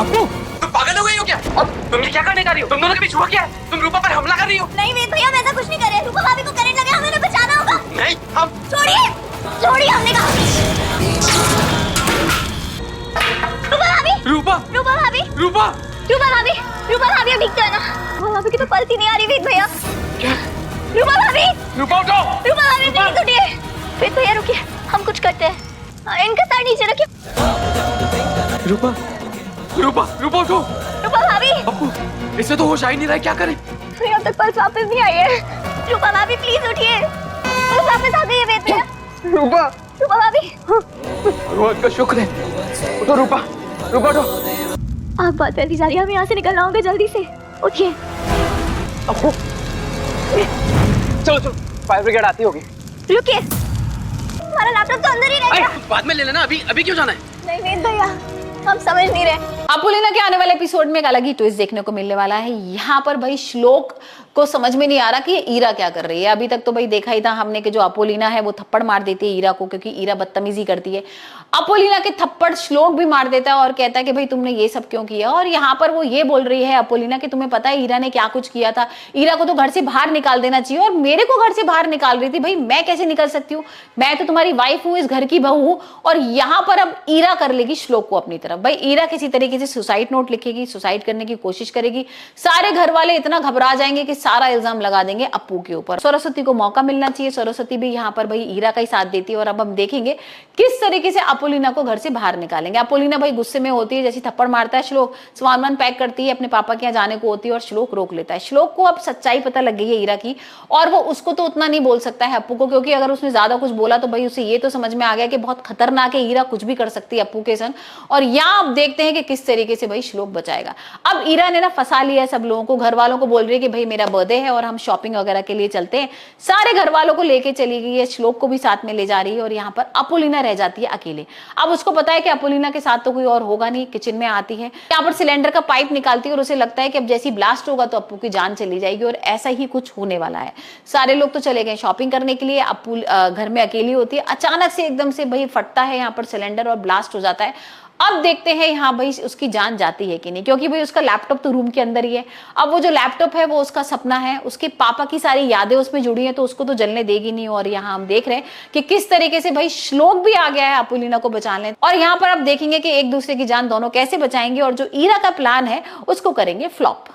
अपू, तुम पागल हो गई हो क्या? और तुम ये क्या करने जा रही हो? तुम दोनों के बीच हुआ क्या है? तुम रूपा पर हमला कर रही हो? नहीं वेद भैया, हम ऐसा कुछ नहीं कर रहे। रूपा भाभी को करंट लगे, हमें उन्हें बचाना होगा। नहीं, हम छोड़िए, छोड़िए, हमने कहा। रूपा भाभी, रूपा, रूपा भाभी, रूपा, रूपा भाभी, रूपा भाभी, अब ठीक तो है ना? रूपा भाभी की तो पलती नहीं आ रही वेद भैया। क्या? रूपा भाभी, रूपा उठो! रूपा भाभी प्लीज उठिए। वेद भैया रुकिए, हम कुछ करते हैं। इनका सर नीचे रखिए। रूपा, रूपा, रूपा उठो! रूपा भाभी, अपू, इसे तो होश आ ही नहीं रहा है, क्या करें? अब तक पल्स वापस नहीं आई है। रूपा भाभी प्लीज उठिए, पल्स वापस आ गई है वेद भैया। रूपा, रूपा भाभी, भगवान का शुक्र है। उठो रूपा, रूपा उठो। आप बहुत जल्दी जा रही है, हमें यहाँ से निकलना होगा, जल्दी से उठिए। अपू, चलो चलो, फायर ब्रिगेड आती होगी। रुकिए, हमारा लैपटॉप तो अंदर ही रह गया। बाद में ले लेना, अभी अभी क्यों जाना है? नहीं वेद भैया, हम समझ नहीं रहे। अपोलिना के आने वाले एपिसोड में एक अलग ही ट्विस्ट देखने को मिलने वाला है। यहाँ पर भाई श्लोक को समझ में नहीं आ रहा कि ये ईरा क्या कर रही है। अभी तक तो भाई देखा ही था हमने कि जो अपोलिना है वो थप्पड़ मार देती है ईरा को, क्योंकि ईरा बदतमीजी करती है। अपोलिना के थप्पड़ श्लोक भी मार देता है और कहता है कि भाई तुमने ये सब क्यों किया। और यहाँ पर वो ये बोल रही है अपोलिना कि तुम्हें पता है ईरा ने क्या कुछ किया था, ईरा को तो घर से बाहर निकाल देना चाहिए, और मेरे को घर से बाहर निकाल रही थी। भाई मैं कैसे निकल सकती हूँ, मैं तो तुम्हारी वाइफ हूँ, इस घर की बहू हूँ। और यहाँ पर अब ईरा कर लेगी श्लोक को अपनी तरफ। भाई ईरा किसी तरीके से सुसाइड नोट लिखेगी, सुसाइड करने की कोशिश करेगी। सारे घर वाले इतना घबरा जाएंगे कि सारा इल्जाम लगा देंगे अप्पू के ऊपर। सरस्वती को मौका मिलना चाहिए, सरस्वती भी यहाँ पर भाई ईरा का ही साथ देती है। और अब हम देखेंगे किस तरीके से अपोलिना को घर से बाहर निकालेंगे। अपोलिना भाई गुस्से में होती है, जैसे थप्पड़ मारता है श्लोक, सामान पैक करती है, अपने पापा के यहाँ जाने को होती है और श्लोक रोक लेता है। श्लोक को अब सच्चाई पता लग गई है ईरा की, और वो उसको तो उतना नहीं बोल सकता है अप्पू को, क्योंकि अगर उसने ज्यादा कुछ बोला तो भाई उसे ये तो समझ में आ गया कि बहुत खतरनाक है, ईरा कुछ भी कर सकती है अप्पू के संग। और यहाँ अब देखते हैं कि किस तरीके से भाई श्लोक बचाएगा। अब ईरा ने ना फंसा लिया है सब लोगों को, घर वालों को बोल रही है कि भाई मेरा बर्थडे है और हम शॉपिंग वगैरह के लिए चलते हैं। सारे घर वालों को लेके चली गई है, श्लोक को भी साथ में ले जा रही है, और यहाँ पर अपोलिना रह जाती है अकेले। अब उसको पता है कि अपोलिना के साथ तो कोई और होगा नहीं। किचन में आती है, यहाँ पर सिलेंडर का पाइप निकालती है और उसे लगता है कि अब जैसी ब्लास्ट होगा तो अप्पू की जान चली जाएगी, और ऐसा ही कुछ होने वाला है। सारे लोग तो चले गए शॉपिंग करने के लिए, अप्पू घर में अकेली होती है। अचानक से एकदम से भाई फटता है यहाँ पर सिलेंडर और ब्लास्ट हो जाता है। अब देखते हैं यहाँ भाई उसकी जान जाती है कि नहीं, क्योंकि भाई उसका लैपटॉप तो रूम के अंदर ही है। अब वो जो लैपटॉप है वो उसका सपना है, उसके पापा की सारी यादें उसमें जुड़ी हैं, तो उसको तो जलने देगी नहीं। और यहाँ हम देख रहे हैं कि किस तरीके से भाई श्लोक भी आ गया है अपोलिना को बचाने। और यहाँ पर अब देखेंगे कि एक दूसरे की जान दोनों कैसे बचाएंगे, और जो ईरा का प्लान है उसको करेंगे फ्लॉप।